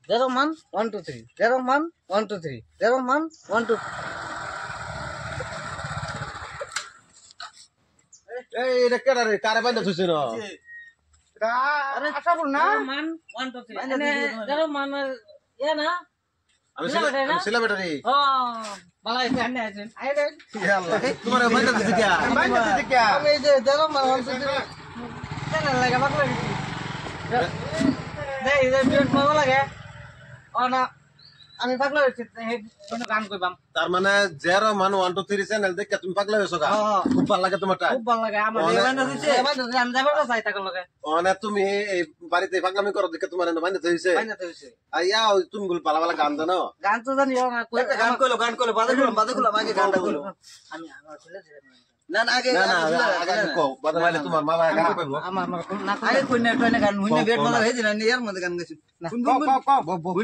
0 man 1 2 3 0 man 1 2 3 0 man 1 2 এই এটা কেডা রে কারে বাইন্দা থুইছে না এটা আশা বল না 0 man 1 2 3 এনে 0 man এ না আমি ছেলে ব্যাটারি ও বালা এসে আনে আছেন আইরে তোমার বাইন্দা থুইছে কি বাইন্দা দিতে কি আমি যে 0 man 1 2 3 কেন লাগা বাকলা দিছি দেই যে বিট মজা লাগে ও না আমি পাগলা হইছি কোন গান কইবাম তার মানে 0 man 1 2 3 চ্যানেল দেখে তুমি পাগলা হইছো গা খুব ভালো লাগে তোমারটা খুব ভালো লাগে আমার বাইন্দা দিছে আমি যাবার কথা চাই তাকল লাগে অনে তুমি এই বাড়িতে পাগলামি করো দেখে তোমার এনে বাইন্দা থুইছে বাইন্দা দিছে আইয়া তুমি বল ভালো ভালো গান জানো গান তো জানি না কই গান কইলো বাদে খুলাম আগে গানটা কইলো আমি আমার খুলে দিলাম না আগে আগে কো বাদে মানে তোমার মা ভাই গান কইবো আমার না আগে কই না গান হইনে বেট মজা হইছে না এর মধ্যে গান গাইছি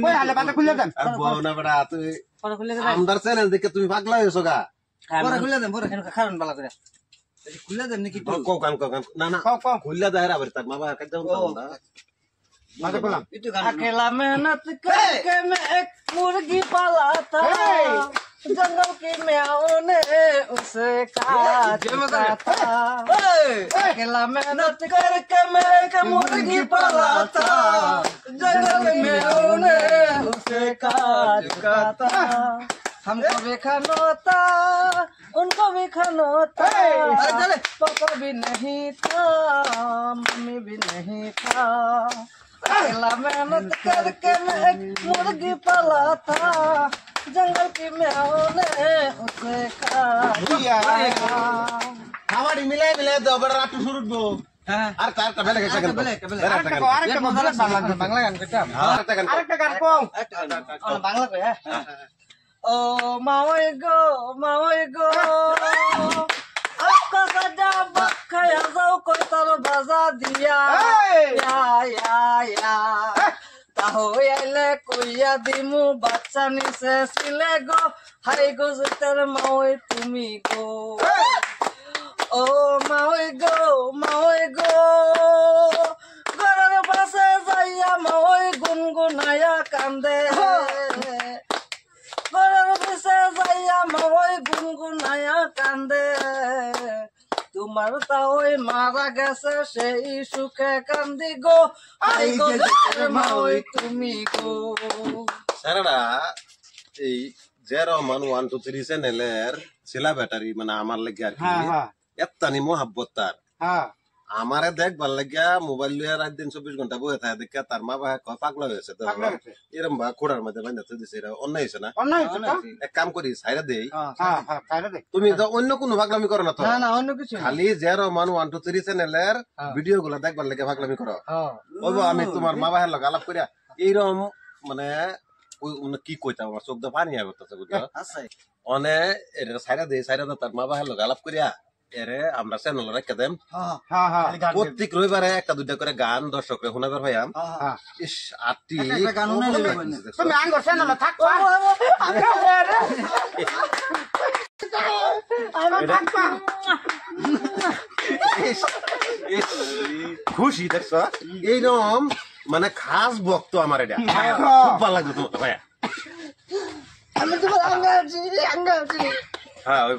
কই হালে বাতা খুলে দেন আর বউ না বড়া তুই পরে খুলে দিলাম আমদার চ্যানেল দেখে তুমি পাগলা হইছো গা পরে খুলে দেন পরে কারণ বালা করে খুলে দেন নাকি কো গান না না কও খুললা দাইরা আবার তার মা ভাই কাজ দাও না বাতা খুলাম একটু গান अकेला मेहनत करके मैं एक मुर्गी पाला था जंगल की म्याओं ने उसे काटा था अकेला मेहनत करके मैं एक मुर्गी पाला था जंगल की म्याओं ने उसे काटा था हमको भी खाना था उनको भी खाना था पापा भी नहीं था मम्मी भी नहीं था अकेला मेहनत करके मैं एक मुर्गी पाला था जंगल की म्याओं ने उसे खाया খাবারই মিলাই মিলাই দাও বড় রাত শুরু দো হ্যাঁ আর তার কা বেলে গেছে আরেকটা বাংলা গান কইতা আরেকটা গান কও বাংলা কই হ্যাঁ ও মাওই গো आपका सजा बखया जाओ कोई तर बजा दिया या তাহো এলে কইয়া দিমু বাচ্চা নিছে সিলে গো হাই গো তোর মাওই তুমি গো ও মাওই গো ঘরের পাশে যাইয়া মাওই গুনগুনায়া কান্দে ঘরের পাশে যাইয়া মাওই গুনগুনায়া কান্দে তোমার তাওই মারা গেছে সেই সুখে কান্দি গো আই গো মাওই তুমি গো সারাডা এই 0 man 1 2 3 চ্যানেলের ছেলা ব্যাটারি মানে আমার লাগি আর কি এত্তানি মোহাব্বত তার হ্যাঁ আমারে দেখবার লাগিয়া মোবাইল লইয়া রাত দিন 24 ঘন্টা বসে থাকে দেখে তার মা ভাই পাগলা হয়েছে তো এরম বা খোড়ার মধ্যে বাইন্দা তো দিছে এটা অন্যায় হইছে না অন্যায় এক কাম করি সাইরা দেই হ্যাঁ হ্যাঁ তাইলে দেখ তুমি তো অন্য কোনো পাগলামি করো না তো না অন্য কিছু খালি 0 man 1 2 3 চ্যানেলের ভিডিও গুলা দেখবার লাগে পাগলামি করো হ্যাঁ ওইবো আমি তোমার মা ভাইয়ের লগে আলাপ করিয়া এইরকম মানে কি কইতাম আমার চোখ দিয়ে পানি আইতাছে বুঝছো আছে অনে এর সাইরা দে তার মা ভাইয়ের লগে আলাপ করিয়া এরে আমরা চ্যানেল রেখে দেম হ্যাঁ হ্যাঁ প্রত্যেক রবিবারে একটা দুইটা করে গান দর্শকরে শোনাবার ভাইয়াম হ্যাঁ ইস আটটি একটা গান শুনাইলে তুমি আঙ্গুর চ্যানেল থাকবা খুশি দেখছো এইরকম মানে খাস ভক্ত আমার এটা খুব ভালো লাগবে তোমার ভাইয়া আমি তোমার আঙ্গাজি হ্যাঁ ওই